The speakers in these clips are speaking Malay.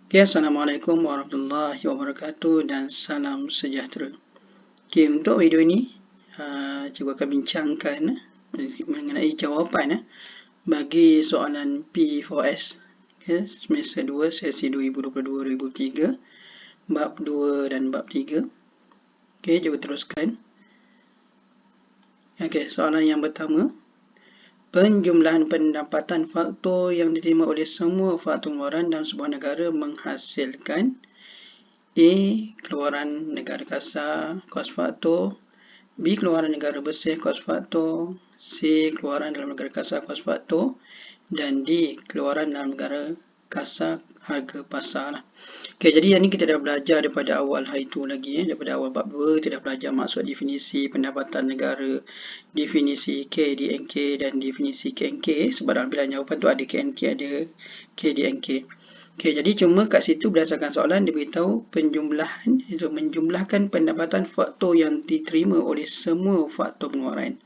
Okay, Assalamualaikum warahmatullahi wabarakatuh dan salam sejahtera. Okay, untuk video ini, cikgu akan bincangkan mengenai jawapan bagi soalan P4S semester 2 sesi 2022-2023 bab 2 dan bab 3. Okay, cikgu teruskan. Okay, soalan yang pertama. Penjumlahan pendapatan faktor yang diterima oleh semua faktor pengeluaran dalam sebuah negara menghasilkan A. Keluaran negara kasar kos faktor, B. Keluaran negara bersih kos faktor, C. Keluaran dalam negara kasar kos faktor, dan D. Keluaran dalam negara kasar harga pasar lah. Okay, jadi yang ni kita dah belajar daripada awal hari tu lagi. Daripada awal bab 2 kita dah belajar maksud definisi pendapatan negara, definisi KDNK dan definisi KNK. Sebab dalam pilihan jawapan tu ada KNK, ada KDNK. Okay, jadi cuma kat situ berdasarkan soalan dia beritahu penjumlahan, itu menjumlahkan pendapatan faktor yang diterima oleh semua faktor pengeluaran.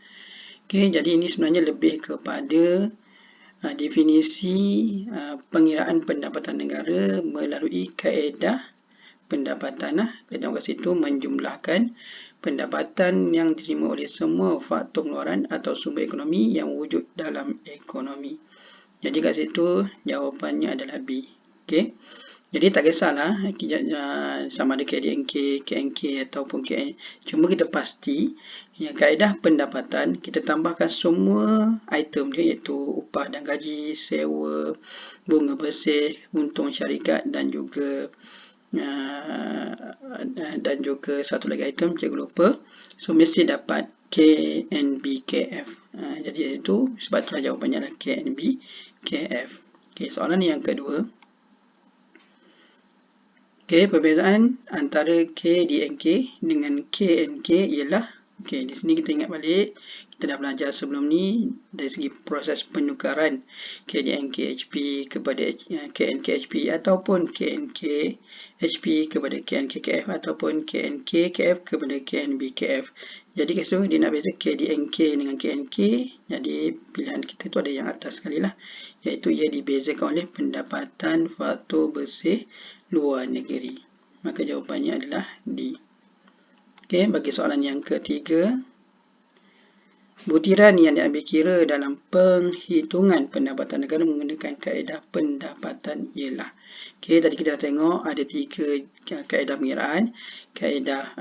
Okay, jadi ini sebenarnya lebih kepada definisi pengiraan pendapatan negara melalui kaedah pendapatan. Kita tengok kat situ menjumlahkan pendapatan yang diterima oleh semua faktor pengeluaran atau sumber ekonomi yang wujud dalam ekonomi. Jadi kat situ jawapannya adalah B. Okay. Jadi tak kisahlah sama ada KDNK, KNK ataupun KN. Cuma kita pasti kaedah pendapatan kita tambahkan semua item dia iaitu upah dan gaji, sewa, bunga bersih, untung syarikat dan juga satu lagi item cikgu lupa. So mesti dapat KNBKF. Jadi itu sebab itulah jawapannya adalah KNBKF. Okay, soalan yang kedua. Okay, perbezaan antara KDNK dengan KNK ialah, okay, di sini kita ingat balik, kita dah belajar sebelum ni dari segi proses penukaran KDNK-HP kepada KNK-HP ataupun KNK-HP kepada KNK-KF ataupun KNK-KF kepada KNB-KF. Jadi kat situ dia nak beza KDNK dengan KNK, jadi pilihan kita tu ada yang atas sekali lah, iaitu ia dibezakan oleh pendapatan faktor bersih luar negeri. Maka jawapannya adalah D. Okey, bagi soalan yang ketiga. Butiran yang diambil kira dalam penghitungan pendapatan negara menggunakan kaedah pendapatan ialah. Okey, tadi kita dah tengok ada 3 kaedah pengiraan, kaedah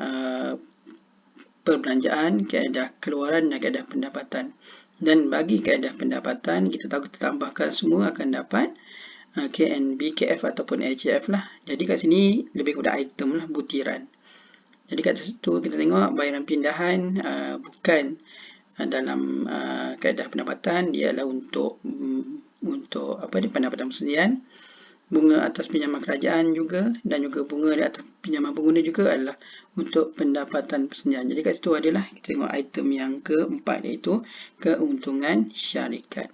perbelanjaan, kaedah keluaran dan kaedah pendapatan. Dan bagi kaedah pendapatan kita tahu kita tambahkan semua akan dapat KNBKF ataupun HF lah. Jadi kat sini lebih kepada item lah, butiran. Jadi kat situ kita tengok bayaran pindahan bukan dalam kaedah pendapatan, dia adalah untuk pendapatan persediaan. Bunga atas pinjaman kerajaan juga dan juga bunga di atas pinjaman pengguna juga adalah untuk pendapatan persediaan. Jadi kat situ adalah kita tengok item yang keempat iaitu keuntungan syarikat.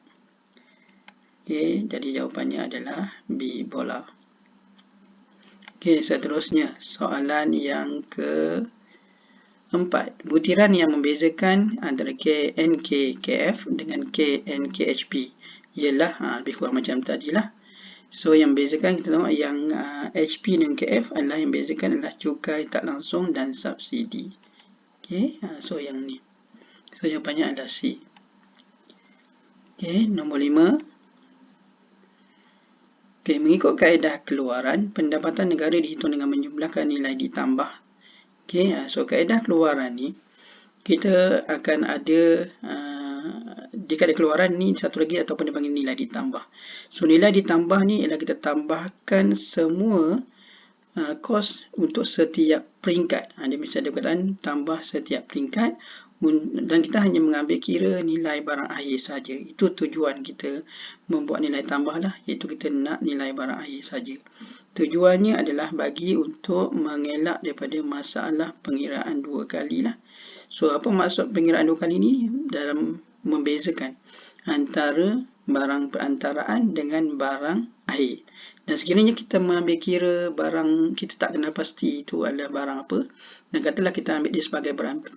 Okay, jadi jawapannya adalah B, bola. Okay, seterusnya soalan yang keempat. Butiran yang membezakan antara KNK-KF dengan KNK-HP ialah lebih kurang macam tadi lah. So yang membezakan kita tengok yang HP dan KF adalah yang membezakan adalah cukai tak langsung dan subsidi. Okay, so yang ni. So jawapannya adalah C. Okay, nombor 5. Okay, mengikut kaedah keluaran, pendapatan negara dihitung dengan menjumlahkan nilai ditambah. Okay, so kaedah keluaran ni, kita akan ada, di kaedah keluaran ni satu lagi ataupun dipanggil nilai ditambah. So nilai ditambah ni ialah kita tambahkan semua kos untuk setiap peringkat. Dia misalnya perkataan tambah setiap peringkat dan kita hanya mengambil kira nilai barang akhir saja. Itu tujuan kita membuat nilai tambah lah, iaitu kita nak nilai barang akhir saja. Tujuannya adalah bagi untuk mengelak daripada masalah pengiraan dua kali lah. So apa maksud pengiraan dua kali ni? Dalam membezakan antara barang perantaraan dengan barang akhir. Dan sekiranya kita mengambil kira barang kita tak kenal pasti itu adalah barang apa, dan katalah kita ambil dia sebagai barang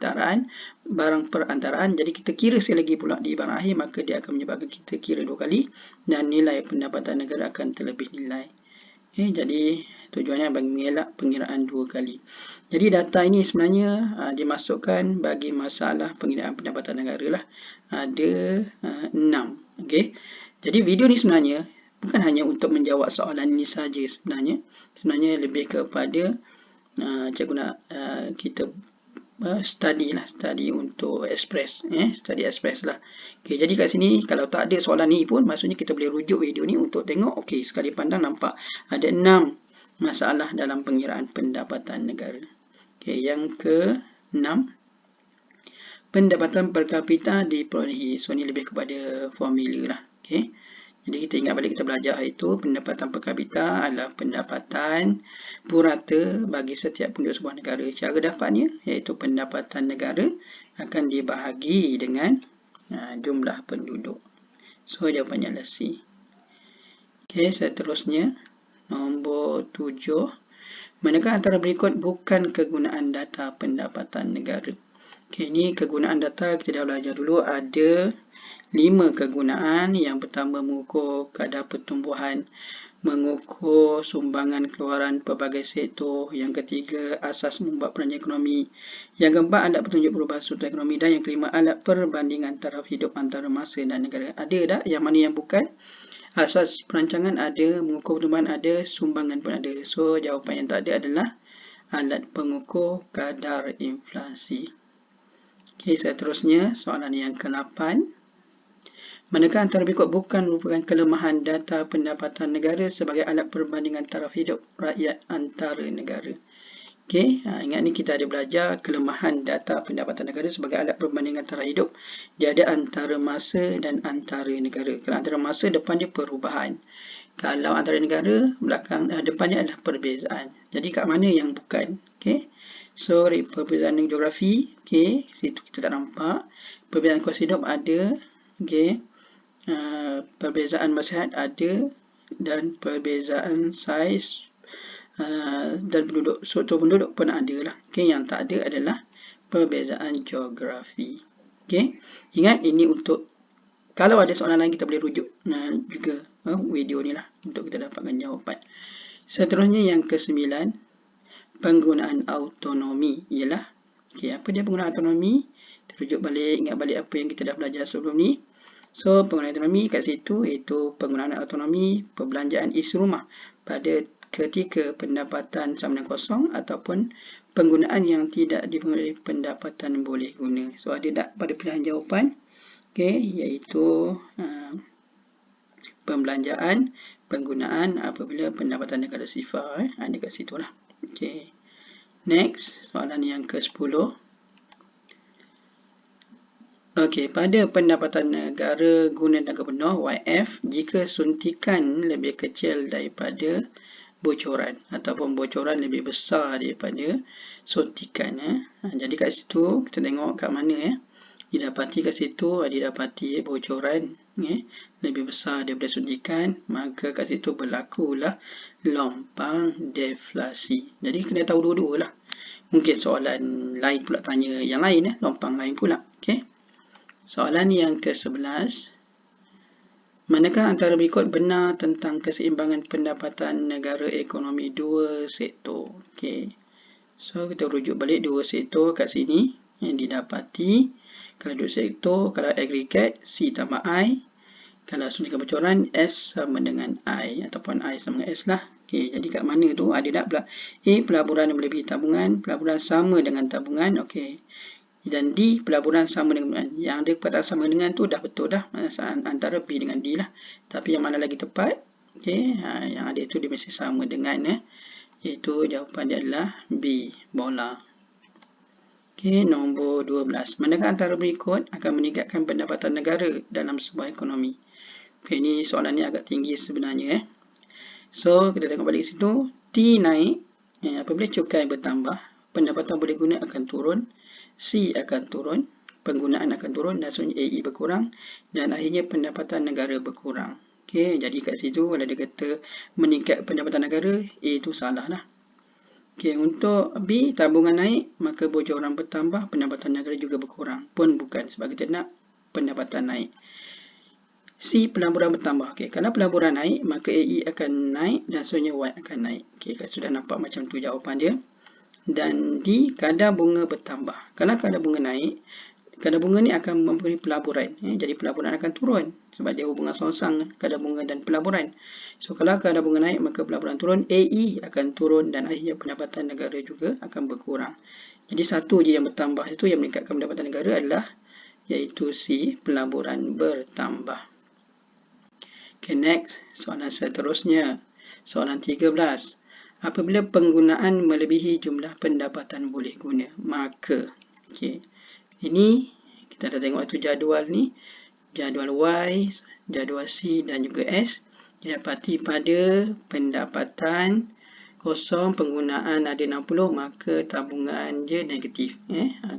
perantaraan, jadi kita kira sekali lagi pula di barang akhir, maka dia akan menyebabkan kita kira dua kali dan nilai pendapatan negara akan terlebih nilai. Jadi tujuannya bagi mengelak pengiraan 2 kali. Jadi data ini sebenarnya dimasukkan bagi masalah pengiraan pendapatan negara lah. Ada 6. Okey. Jadi video ni sebenarnya bukan hanya untuk menjawab soalan ini saja sebenarnya. Sebenarnya lebih kepada cikgu nak kita study untuk express, study express lah. Okay, jadi kat sini kalau tak ada soalan ni pun maksudnya kita boleh rujuk video ni untuk tengok. Okey, sekali pandang nampak ada 6 masalah dalam pengiraan pendapatan negara. Okey, yang ke-6, pendapatan per kapita diperolehi. So ni lebih kepada formula lah. Okey. Jadi kita ingat balik kita belajar itu pendapatan per kapita adalah pendapatan purata bagi setiap penduduk sebuah negara. Cara dapatnya iaitu pendapatan negara akan dibahagi dengan jumlah penduduk. So jawapannya adalah C. Okey, seterusnya nombor 7. Manakah antara berikut bukan kegunaan data pendapatan negara? Okey, ini kegunaan data kita dah belajar dulu. Ada 5 kegunaan. Yang pertama mengukur kadar pertumbuhan, mengukur sumbangan keluaran pelbagai sektor. Yang ketiga asas membuat perancangan ekonomi. Yang keempat alat petunjuk perubahan struktur ekonomi. Dan yang kelima alat perbandingan taraf hidup antara masa dan negara. Ada tak yang mana yang bukan? Asas perancangan ada, mengukur pertumbuhan ada, sumbangan pun ada. So jawapan yang tak ada adalah alat pengukur kadar inflasi. Okey, seterusnya soalan yang ke-8. Manakah antara berikut bukan merupakan kelemahan data pendapatan negara sebagai alat perbandingan taraf hidup rakyat antara negara? Okey, ingat ni kita ada belajar kelemahan data pendapatan negara sebagai alat perbandingan taraf hidup. Dia ada antara masa dan antara negara. Kalau antara masa, depan dia perubahan. Kalau antara negara, belakang depannya adalah perbezaan. Jadi kat mana yang bukan? Okey. So perbezaan geografi, okey, situ kita tak nampak. Perbezaan kos hidup ada, okey. Perbezaan masyarakat ada, dan perbezaan saiz dan penduduk, struktur penduduk pun ada lah. Okay, yang tak ada adalah perbezaan geografi. Okay, ingat ini untuk kalau ada soalan lain kita boleh rujuk juga video ni lah untuk kita dapatkan jawapan. Seterusnya yang ke-9, penggunaan autonomi ialah, okay, apa dia penggunaan autonomi? Kita rujuk balik, ingat balik apa yang kita dah belajar sebelum ni. So, penggunaan autonomi kat situ iaitu penggunaan autonomi perbelanjaan isi rumah pada ketika pendapatan sama dengan kosong ataupun penggunaan yang tidak dipengaruhi pendapatan boleh guna. So, ada tak pada pilihan jawapan? Okey, iaitu pembelanjaan penggunaan apabila pendapatan negara sifar. Ada kat situ lah. Okey. Next, soalan yang ke-10. Okey, pada pendapatan negara guna tenaga penuh YF, jika suntikan lebih kecil daripada bocoran ataupun bocoran lebih besar daripada suntikan. Jadi kat situ kita tengok kat mana didapati kat situ didapati bocoran lebih besar daripada suntikan, maka kat situ berlakulah lompang deflasi. Jadi kena tahu dua-dua lah. Mungkin soalan lain pula tanya yang lain, lompang lain pula. Okey. Soalan yang ke-11. Manakah antara berikut benar tentang keseimbangan pendapatan negara ekonomi dua sektor? Okey. So kita rujuk balik dua sektor kat sini yang didapati. Kalau dua sektor, kalau agregat C tambah I. Kalau suntikan bocoran S sama dengan I ataupun I sama dengan S lah. Okey, jadi kat mana tu ada tak pula? A, pelaburan melebihi tabungan, pelaburan sama dengan tabungan. Okey. Dan D, pelaburan sama dengan, yang ada perkataan sama dengan tu dah betul dah, antara B dengan D lah. Tapi yang mana lagi tepat? Okey, yang ada itu dia mesti sama dengan iaitu jawapan dia adalah B, bola. Okey, nombor 12. Manakah antara berikut akan meningkatkan pendapatan negara dalam sebuah ekonomi? Okey, ni soalan ni agak tinggi sebenarnya. So, kita tengok balik situ. T naik, apabila cukai bertambah, pendapatan boleh guna akan turun. C akan turun, penggunaan akan turun dan seterusnya AE berkurang dan akhirnya pendapatan negara berkurang. Okey, jadi kat situ kalau dia kata meningkat pendapatan negara, A itu salah lah. Okey, untuk B, tabungan naik, maka bocoran bertambah, pendapatan negara juga berkurang. Pun bukan, sebab kita nak pendapatan naik. C, pelaburan bertambah. Okey, kalau pelaburan naik, maka AE akan naik dan seterusnya Y akan naik. Okey, sudah nampak macam tu jawapan dia. Dan D, kadar bunga bertambah. Kalau kadar bunga naik, kadar bunga ni akan memberi pelaburan. Jadi pelaburan akan turun sebab dia hubungan songsang kadar bunga dan pelaburan. So kalau kadar bunga naik, maka pelaburan turun, AE akan turun dan akhirnya pendapatan negara juga akan berkurang. Jadi satu je yang bertambah, itu yang meningkatkan pendapatan negara adalah iaitu C, pelaburan bertambah. Okay, next, soalan seterusnya. Soalan 13. Apabila penggunaan melebihi jumlah pendapatan boleh guna, maka, okay, ini kita dah tengok itu jadual ni, jadual Y, jadual C dan juga S. Didapati pada pendapatan kosong penggunaan ada 60, maka tabungan je negatif.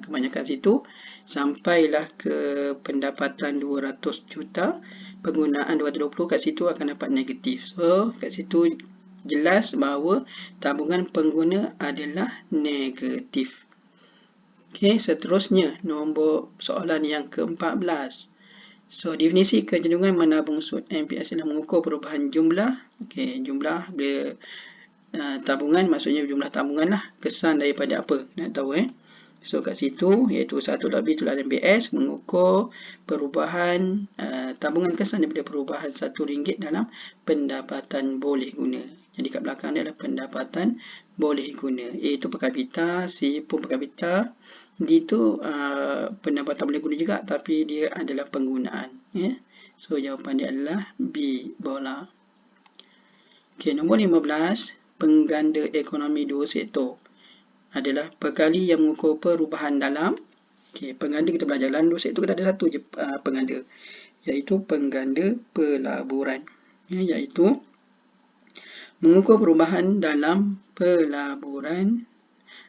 Kebanyakan situ sampailah ke pendapatan 200 juta, penggunaan 220 kat situ akan dapat negatif. So kat situ jelas bahawa tabungan pengguna adalah negatif. Okey, seterusnya nombor soalan yang ke-14. So definisi kecenderungan menabung sud MPS adalah mengukur perubahan jumlah. Okey, jumlah bila tabungan maksudnya jumlah tabungan lah, kesan daripada apa nak tahu. So kat situ iaitu 1/B itulah MPS mengukur perubahan tabungan kesan daripada perubahan RM1 dalam pendapatan boleh guna. Jadi kat belakang dia adalah pendapatan boleh guna. A itu per kapita, C pun per kapita, D itu pendapatan boleh guna juga tapi dia adalah penggunaan. So jawapan dia adalah B, bola. Okey, nombor 15, pengganda ekonomi dua sektor adalah perkali yang mengukur perubahan dalam. Okey, pengganda kita belajar dalam dua sektor kita ada satu je pengganda, iaitu pengganda pelaburan, iaitu mengukur perubahan dalam pelaburan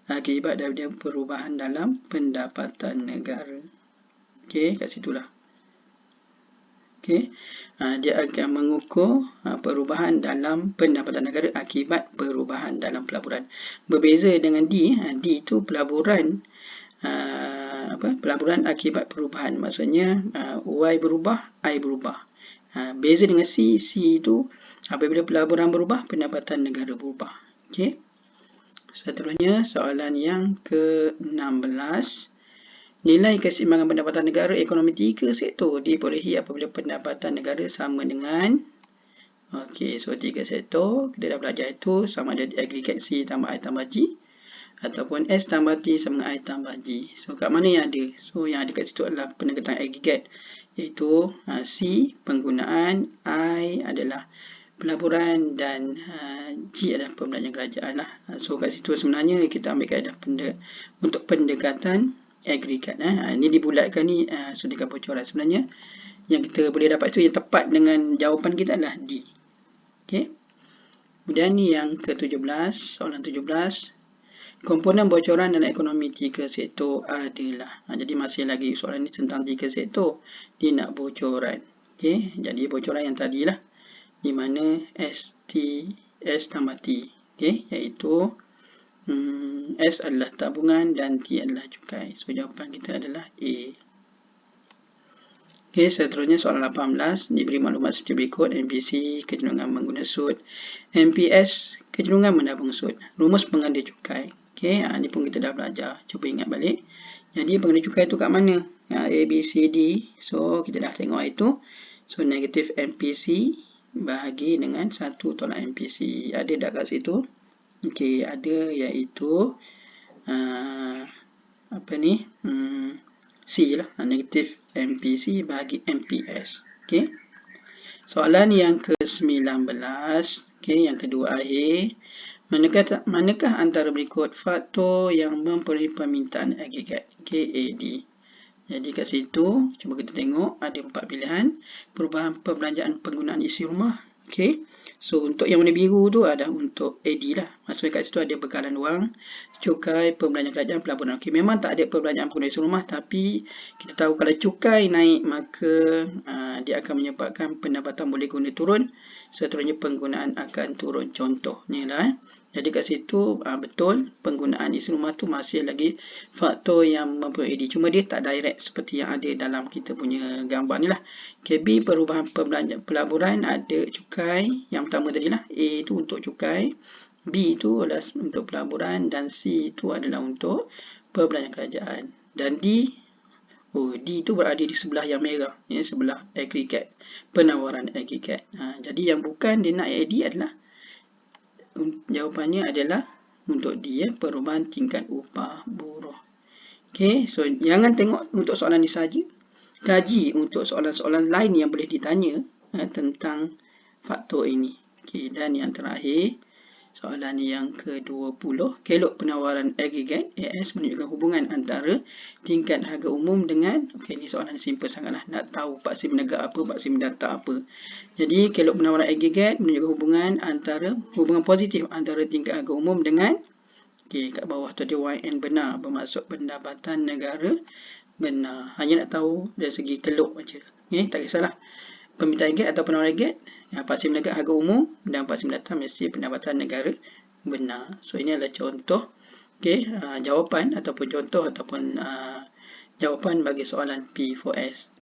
akibat daripada perubahan dalam pendapatan negara. Okey, kat situlah. Okey, dia akan mengukur perubahan dalam pendapatan negara akibat perubahan dalam pelaburan. Berbeza dengan D, D itu pelaburan pelaburan akibat perubahan. Maksudnya Y berubah, I berubah. Beza dengan C, C itu apabila pelaburan berubah, pendapatan negara berubah. Okey. Seterusnya soalan yang ke-16. Nilai keseimbangan pendapatan negara ekonomi 3 sektor diperolehi apabila pendapatan negara sama dengan, okey, so 3 sektor kita dah belajar itu sama ada agregat C tambah I tambah G ataupun S tambah T sama dengan I tambah G. So kat mana yang ada? So yang ada kat situ adalah pendekatan agregat, iaitu C penggunaan, I adalah pelaburan dan G adalah pembelanjaan kerajaan lah. So kat situ sebenarnya kita ambil kaedah untuk pendekatan agregat. Ini dibulatkan ni sudahkan bocoran. Sebenarnya yang kita boleh dapat itu yang tepat dengan jawapan kita adalah D. Okey. Kemudian ni yang ke-17, soalan 17. Komponen bocoran dalam ekonomi 3 sektor adalah. Jadi masih lagi soalan ni tentang 3 sektor. Dia nak bocoran. Okey, jadi bocoran yang tadilah di mana S tambah T. Okey, iaitu S adalah tabungan dan T adalah cukai. So jawapan kita adalah A. Okey, seterusnya soalan 18. Diberi maklumat seperti berikut. MPC kecenderungan mengguna sud, MPS kecenderungan menabung sud. Rumus pengganda cukai. Okey, ni pun kita dah belajar. Cuba ingat balik. Jadi pengganda cukai tu kat mana? A, B, C, D. So kita dah tengok itu. So negatif MPC bahagi dengan 1 tolak MPC. Ada tak kat situ? Okey, ada, iaitu C lah, negatif MPC bagi MPS. Okey. Soalan yang ke-19, okey, yang kedua akhir. Manakah antara berikut faktor yang memperolehi permintaan agregat? Okey, AD. Jadi kat situ cuba kita tengok ada 4 pilihan. Perubahan perbelanjaan penggunaan isi rumah. Okey. So untuk yang warna biru tu ada untuk AD lah. Maksudnya kat situ ada bekalan wang, cukai, perbelanjaan kerajaan, pelaburan. Okey, memang tak ada perbelanjaan penggunaan isi rumah, tapi kita tahu kalau cukai naik maka dia akan menyebabkan pendapatan boleh guna turun. seterusnya penggunaan akan turun. Contohnya lah. Jadi kat situ betul penggunaan isi rumah tu masih lagi faktor yang mempengaruhi AD. Cuma dia tak direct seperti yang ada dalam kita punya gambar ni lah. KB perubahan pelaburan ada cukai. Yang pertama tadi lah. A tu untuk cukai. B tu adalah untuk pelaburan. Dan C tu adalah untuk perbelanjaan kerajaan. Dan D tu berada di sebelah yang merah. Sebelah aggregate. Penawaran aggregate. Jadi yang bukan dia nak AD adalah jawapannya adalah untuk D, perubahan tingkat upah buruh. Okey, so jangan tengok untuk soalan ni saja. Kaji untuk soalan-soalan lain yang boleh ditanya tentang faktor ini. Okey, dan yang terakhir, soalan yang ke-20, kelok penawaran aggregate AS menunjukkan hubungan antara tingkat harga umum dengan, okey, ni soalan simple sangatlah, nak tahu paksi menegak apa, paksi mendata apa. Jadi kelok penawaran aggregate menunjukkan hubungan positif antara tingkat harga umum dengan, okey, kat bawah tu ada YN benar, bermaksud pendapatan negara benar. Hanya nak tahu dari segi kelok aja. Okey, tak kisahlah permintaan aggregate atau penawaran aggregate, paksi menegak harga umum dan paksi mendata mesti pendapatan negara benar. So ini adalah contoh, okey, jawapan ataupun contoh ataupun jawapan bagi soalan P4S.